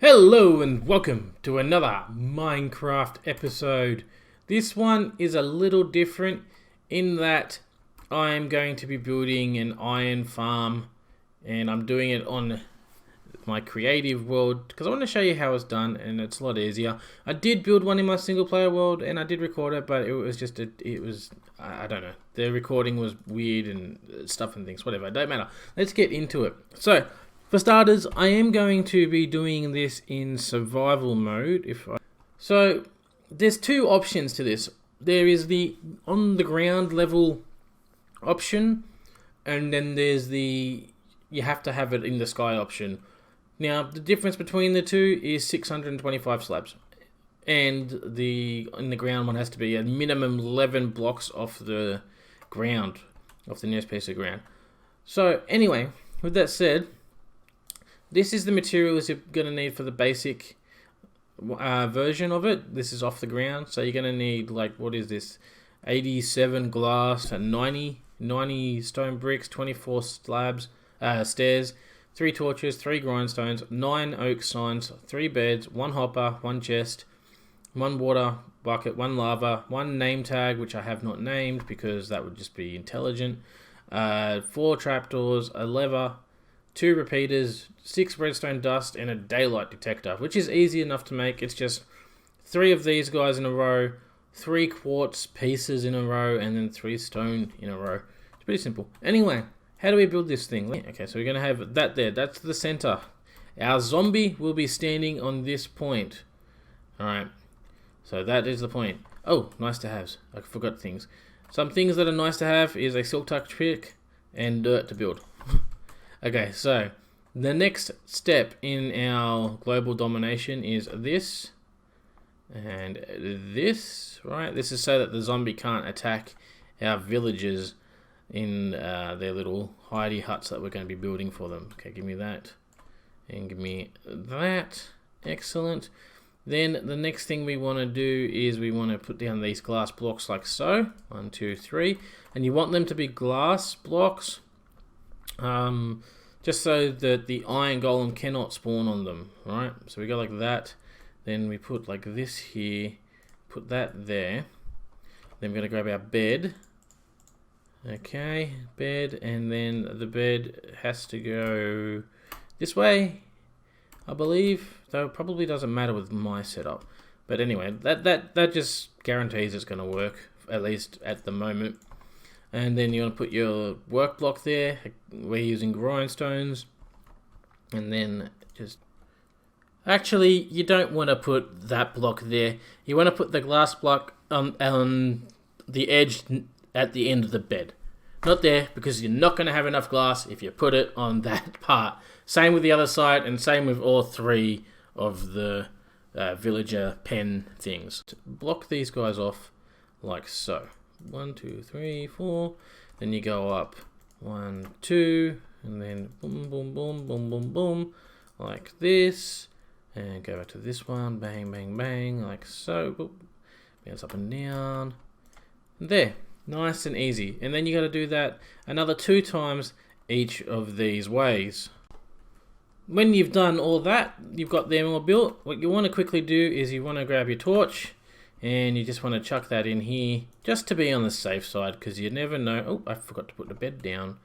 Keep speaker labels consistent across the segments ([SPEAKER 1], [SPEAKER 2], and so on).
[SPEAKER 1] Hello and welcome to another Minecraft episode. This one is a little different in that I am going to be building an iron farm and I'm doing it on my creative world because I want to show you how it's done and it's a lot easier. I did build one in my single player world and I did record it, but it was just I don't know, the recording was weird and stuff and things, whatever, don't matter. Let's get into it. So for starters, I am going to be doing this in survival mode. So there's two options to this. There is the on the ground level option, and then there's the you have to have it in the sky option. Now the difference between the two is 625 slabs, and the in the ground one has to be a minimum 11 blocks off the ground, off the nearest piece of ground. So anyway, with that said, this is the materials you're going to need for the basic version of it. This is off the ground, so you're going to need, like, what is this? 87 glass and 90 stone bricks, 24 slabs, stairs, 3 torches, 3 grindstones, 9 oak signs, 3 beds, 1 hopper, 1 chest, 1 water bucket, 1 lava, 1 name tag, which I have not named because that would just be intelligent, 4 trapdoors, a lever, 2 repeaters, 6 redstone dust, and a daylight detector, which is easy enough to make. It's just 3 of these guys in a row, 3 quartz pieces in a row, and then 3 stone in a row. It's pretty simple. Anyway, how do we build this thing? Okay, so we're going to have that there. That's the center. Our zombie will be standing on this point. Alright, so that is the point. Oh, nice to haves. I forgot things. Some things that are nice to have is a silk touch pick and dirt to build. Okay, so the next step in our global domination is this and this, right? This is so that the zombie can't attack our villagers in their little hidey huts that we're going to be building for them. Okay, give me that and give me that. Excellent. Then the next thing we want to do is we want to put down these glass blocks like so. 1, 2, 3. And you want them to be glass blocks. Just so that the iron golem cannot spawn on them, right? So we go like that, then we put like this here, put that there, then we're going to grab our bed, okay, bed, and then the bed has to go this way, I believe, though it probably doesn't matter with my setup, but anyway, that just guarantees it's going to work, at least at the moment. And then you want to put your work block there. We're using grindstones. And then just... Actually, you don't want to put that block there. You want to put the glass block on the edge at the end of the bed. Not there, because you're not going to have enough glass if you put it on that part. Same with the other side, and same with all 3 of the villager pen things. Block these guys off like so. 1, 2, 3, 4. Then you go up 1, 2, and then boom, boom, boom, boom, boom, boom, like this. And go back to this one, bang, bang, bang, like so. Boom. Bounce up and down. And there, nice and easy. And then you got to do that another 2 times each of these ways. When you've done all that, you've got them all built. What you want to quickly do is you want to grab your torch. And you just want to chuck that in here just to be on the safe side because you never know. Oh, I forgot to put the bed down.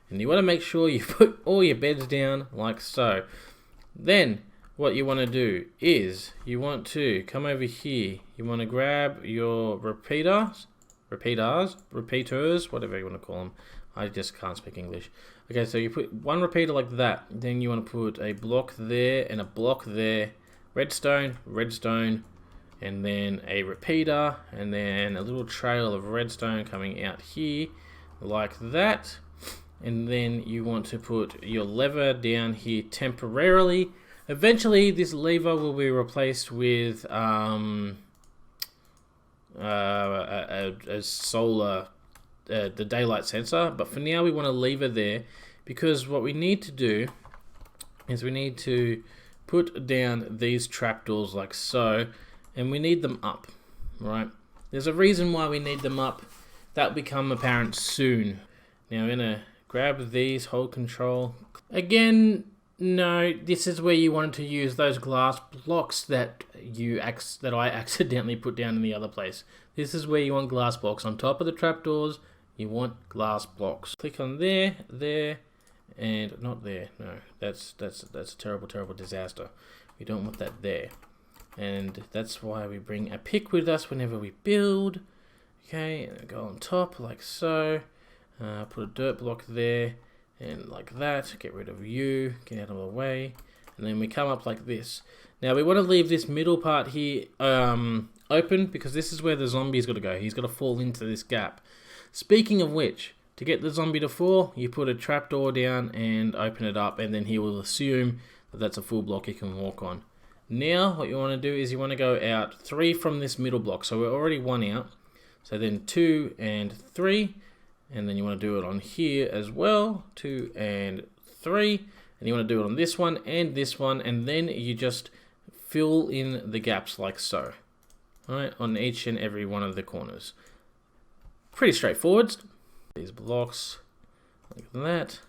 [SPEAKER 1] And you want to make sure you put all your beds down like so. Then what you want to do is you want to come over here. You want to grab your repeaters, whatever you want to call them. I just can't speak English. Okay, so you put 1 repeater like that. Then you want to put a block there and a block there. Redstone, redstone. And then a repeater, and then a little trail of redstone coming out here, like that. And then you want to put your lever down here temporarily. Eventually, this lever will be replaced with a solar, the daylight sensor. But for now, we want to leave it there because what we need to do is we need to put down these trapdoors like so. And we need them up, right? There's a reason why we need them up. That'll become apparent soon. Now I'm going to grab these, hold control. Again, No, this is where you wanted to use those glass blocks that I accidentally put down in the other place. This is where you want glass blocks. On top of the trapdoors, you want glass blocks. Click on there, and not there. No, that's a terrible, terrible disaster. We don't want that there. And that's why we bring a pick with us whenever we build. Okay, and go on top like so. Put a dirt block there. And like that, get rid of you, get out of the way, and then we come up like this. Now we want to leave this middle part here open, because this is where the zombie's got to go. He's got to fall into this gap. Speaking of which, to get the zombie to fall, you put a trapdoor down and open it up, and then he will assume that that's a full block he can walk on. Now what you want to do is you want to go out 3 from this middle block. So we're already 1 out. So then 2 and 3. And then you want to do it on here as well, 2 and 3. And you want to do it on this one, and then you just fill in the gaps like so. Alright, on each and every one of the corners. Pretty straightforward. These blocks, like that.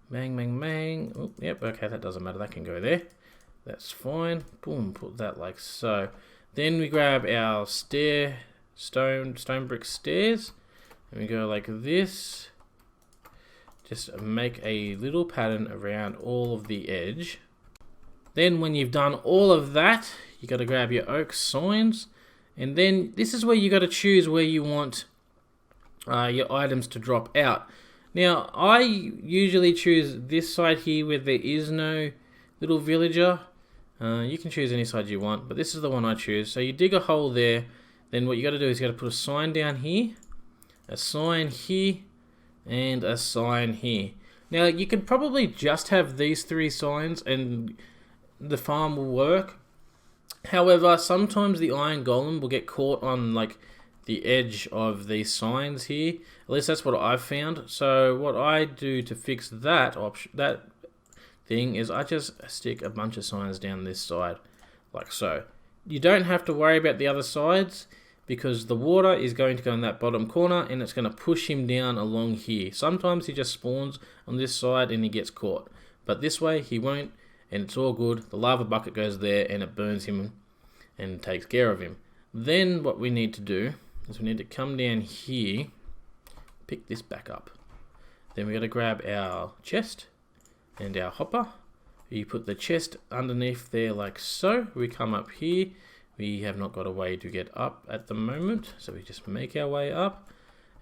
[SPEAKER 1] Bang, bang, bang. Oh, yep, okay, that doesn't matter, that can go there. That's fine. Boom, put that like so. Then we grab our stone brick stairs. And we go like this. Just make a little pattern around all of the edge. Then when you've done all of that, you got to grab your oak signs. And then this is where you got to choose where you want your items to drop out. Now, I usually choose this side here where there is no little villager. You can choose any side you want, but this is the one I choose. So you dig a hole there. Then what you got to do is you got to put a sign down here. A sign here, and a sign here. Now you could probably just have these 3 signs and the farm will work. However, sometimes the iron golem will get caught on like the edge of these signs here. At least that's what I've found. So what I do to fix that thing is I just stick a bunch of signs down this side like so. You don't have to worry about the other sides, because the water is going to go in that bottom corner and it's going to push him down along here. Sometimes he just spawns on this side and he gets caught. But this way he won't, and it's all good. The lava bucket goes there and it burns him and takes care of him. Then what we need to do is we need to come down here, pick this back up. Then we got to grab our chest and our hopper. You put the chest underneath there like so. We come up here. We have not got a way to get up at the moment, so we just make our way up,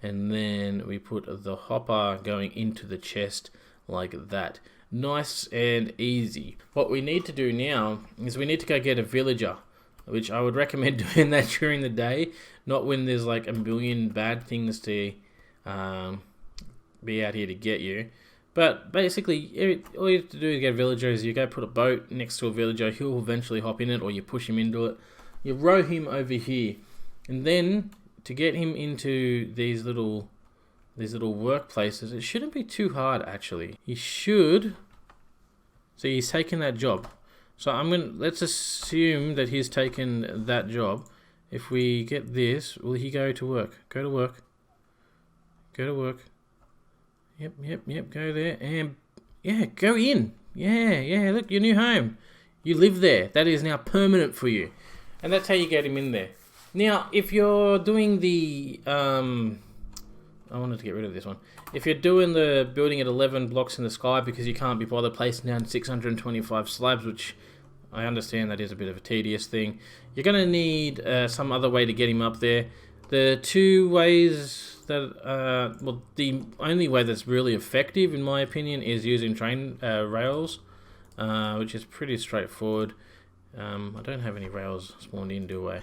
[SPEAKER 1] and then we put the hopper going into the chest like that. Nice and easy. What we need to do now is we need to go get a villager, which I would recommend doing that during the day, not when there's like a million bad things to be out here to get you. But basically, all you have to do is get a villager. Is you go put a boat next to a villager, he'll eventually hop in it, or you push him into it. You row him over here, and then to get him into these little workplaces, it shouldn't be too hard actually. He should. So he's taken that job. So let's assume that he's taken that job. If we get this, will he go to work? Go to work. Go to work. Yep. Go there and yeah, go in. Yeah. Look, your new home. You live there. That is now permanent for you. And that's how you get him in there. Now, if you're doing the... I wanted to get rid of this one. If you're doing the building at 11 blocks in the sky because you can't be bothered placing down 625 slabs, which I understand that is a bit of a tedious thing, you're going to need some other way to get him up there. The 2 ways that... well, the only way that's really effective, in my opinion, is using train rails, which is pretty straightforward. I don't have any rails spawned in, do I?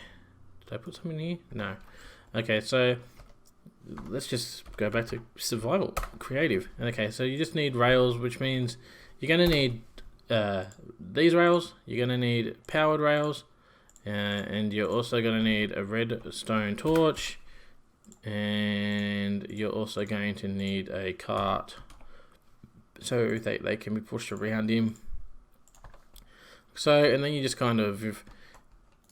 [SPEAKER 1] Did I put some in here? No. Okay, so let's just go back to survival, creative. Okay, so you just need rails, which means you're going to need these rails, you're going to need powered rails, and you're also going to need a redstone torch, and you're also going to need a cart so they can be pushed around him. So, and then you just kind of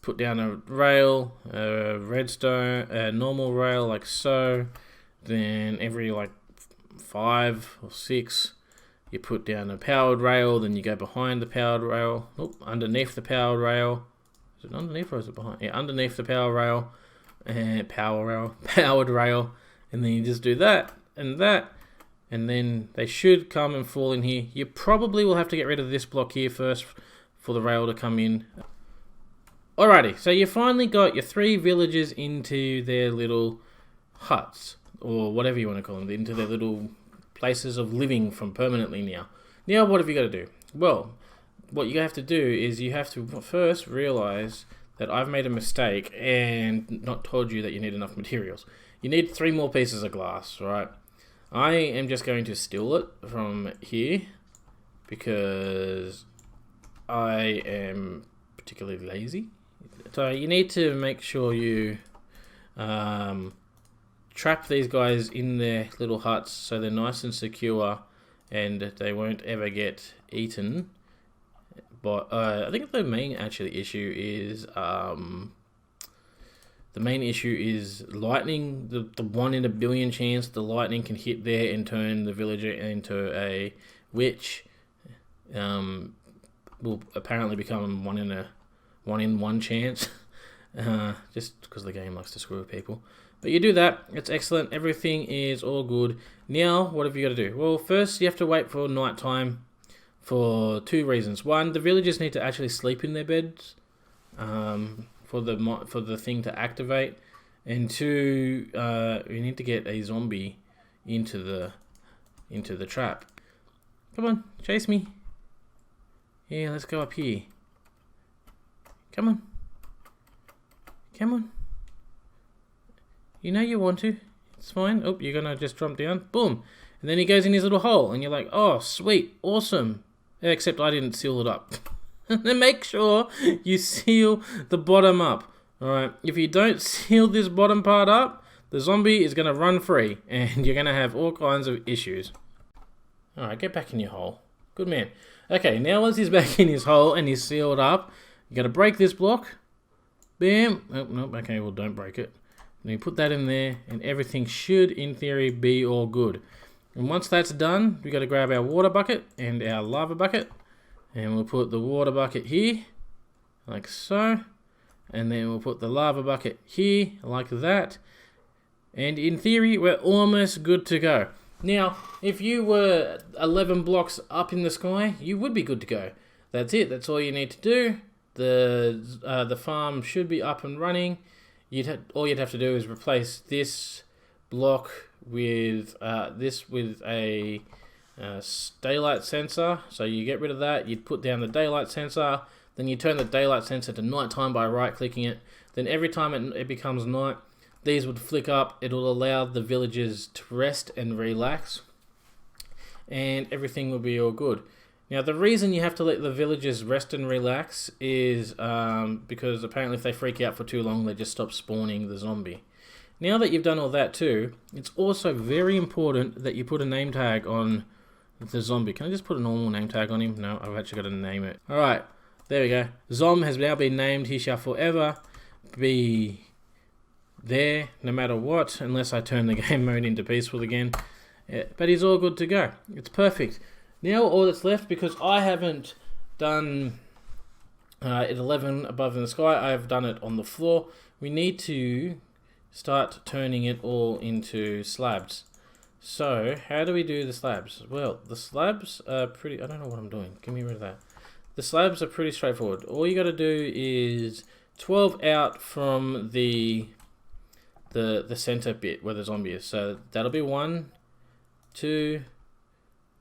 [SPEAKER 1] put down a rail, a redstone, a normal rail like so. Then every like 5 or 6, you put down a powered rail, then you go behind the powered rail, underneath the powered rail. Is it underneath or is it behind? Yeah, underneath the power rail, and powered rail, and then you just do that, and then they should come and fall in here. You probably will have to get rid of this block here first for the rail to come in. Alrighty, so you finally got your 3 villagers into their little huts, or whatever you want to call them, into their little places of living from permanently now. Now what have you got to do? Well, what you have to do is you have to first realize that I've made a mistake and not told you that you need enough materials. You need 3 more pieces of glass, right? I am just going to steal it from here because I am particularly lazy. So you need to make sure you trap these guys in their little huts so they're nice and secure and they won't ever get eaten. But I think the main issue is lightning. The 1 in a billion chance the lightning can hit there and turn the villager into a witch. Will apparently become 1 in 1 chance, just because the game likes to screw with people. But you do that, it's excellent. Everything is all good. Now, what have you got to do? Well, first you have to wait for night time. For 2 reasons. 1, the villagers need to actually sleep in their beds for the thing to activate, and 2, we need to get a zombie into the trap. Come on, chase me. Yeah, let's go up here. Come on. Come on. You know you want to. It's fine. Oh, you're gonna just jump down. Boom. And then he goes in his little hole, and you're like, oh, sweet, awesome. Except I didn't seal it up. Then make sure you seal the bottom up. Alright, if you don't seal this bottom part up, the zombie is going to run free and you're going to have all kinds of issues. Alright, get back in your hole. Good man. Okay, now once he's back in his hole and he's sealed up, you got to break this block. Bam. Oh, nope, okay, well don't break it. Then you put that in there and everything should, in theory, be all good. And once that's done, we got to grab our water bucket and our lava bucket, and we'll put the water bucket here, like so, and then we'll put the lava bucket here, like that, and in theory, we're almost good to go. Now, if you were 11 blocks up in the sky, you would be good to go. That's it, that's all you need to do. The farm should be up and running. All you'd have to do is replace this block with a daylight sensor. So you get rid of that, you'd put down the daylight sensor, then you turn the daylight sensor to nighttime by right clicking it. Then every time it becomes night, these would flick up. It'll allow the villagers to rest and relax, and everything will be all good. Now, the reason you have to let the villagers rest and relax is because apparently if they freak out for too long, they just stop spawning the zombie. Now that you've done all that too, it's also very important that you put a name tag on the zombie. Can I just put a normal name tag on him? No, I've actually got to name it. Alright, there we go. Zom has now been named. He shall forever be there, no matter what, unless I turn the game mode into peaceful again. Yeah, but he's all good to go. It's perfect. Now all that's left, because I haven't done at 11 above in the sky, I have done it on the floor. We need to start turning it all into slabs. So, how do we do the slabs? Well, the slabs are pretty... I don't know what I'm doing. Give me rid of that. The slabs are pretty straightforward. All you got to do is 12 out from the center bit where the zombie is. So, that'll be 1, 2,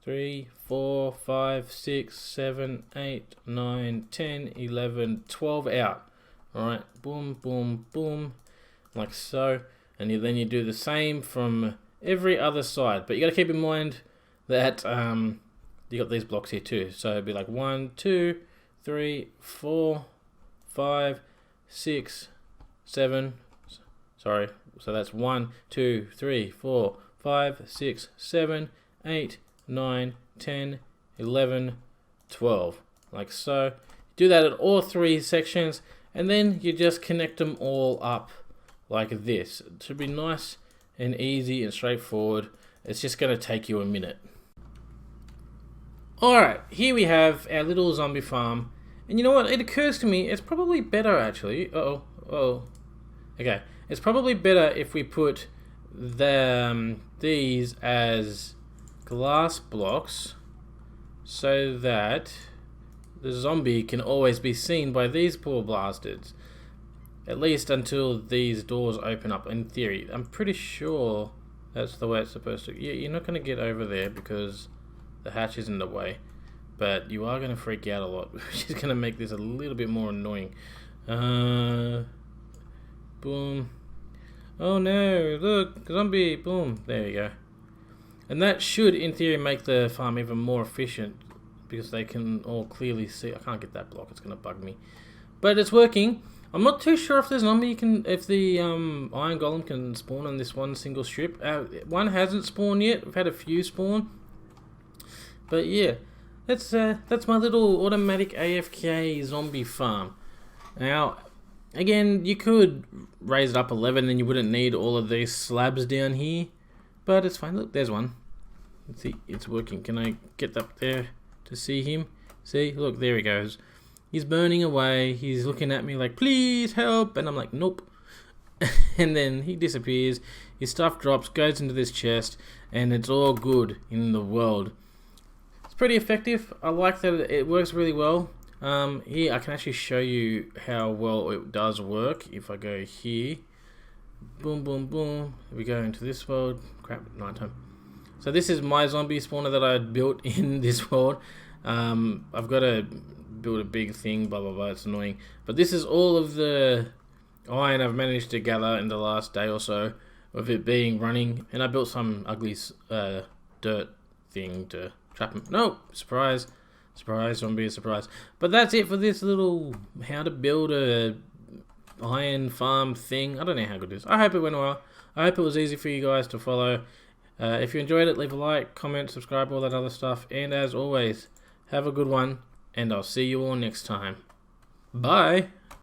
[SPEAKER 1] 3, 4, 5, 6, 7, 8, 9, 10, 11, 12 out. Alright, boom, boom, boom. Like so, and then you do the same from every other side, but you got to keep in mind that you got these blocks here too, so it'd be like 1, 2, 3, 4, 5, 6, 7, sorry, so that's 1, 2, 3, 4, 5, 6, 7, 8, 9, 10, 11, 12, like so. Do that at all 3 sections, and then you just connect them all up like this. It should be nice and easy and straightforward. It's just going to take you a minute. Alright, here we have our little zombie farm. And you know what? It occurs to me, it's probably better actually. Okay. It's probably better if we put these as glass blocks so that the zombie can always be seen by these poor bastards. At least until these doors open up, in theory. I'm pretty sure that's the way it's supposed to. Yeah, you're not going to get over there because the hatch is in the way. But you are going to freak out a lot, which is going to make this a little bit more annoying. Boom. Oh no, look, zombie, boom. There you go. And that should, in theory, make the farm even more efficient because they can all clearly see. I can't get that block, it's going to bug me. But it's working. I'm not too sure if the iron golem can spawn on this one single strip. One hasn't spawned yet. We've had a few spawn. But yeah, that's my little automatic AFK zombie farm. Now, again, you could raise it up 11 and you wouldn't need all of these slabs down here. But it's fine. Look, there's one. Let's see, it's working. Can I get up there to see him? See, look, there he goes. He's burning away. He's looking at me like, please help. And I'm like, nope. And then he disappears. His stuff drops, goes into this chest, and it's all good in the world. It's pretty effective. I like that it works really well. Here, I can actually show you how well it does work. If I go here, boom, boom, boom. We go into this world. Crap, nighttime. So this is my zombie spawner that I built in this world. I've got to build a big thing, blah blah blah, it's annoying. But this is all of the iron I've managed to gather in the last day or so of it being running, and I built some ugly dirt thing to trap him. No, surprise, surprise, zombie, surprise. But that's it for this little how to build a iron farm thing. I don't know how good it is. I hope it went well. I hope it was easy for you guys to follow. If you enjoyed it, leave a like, comment, subscribe, all that other stuff, and as always, have a good one. And I'll see you all next time. Bye.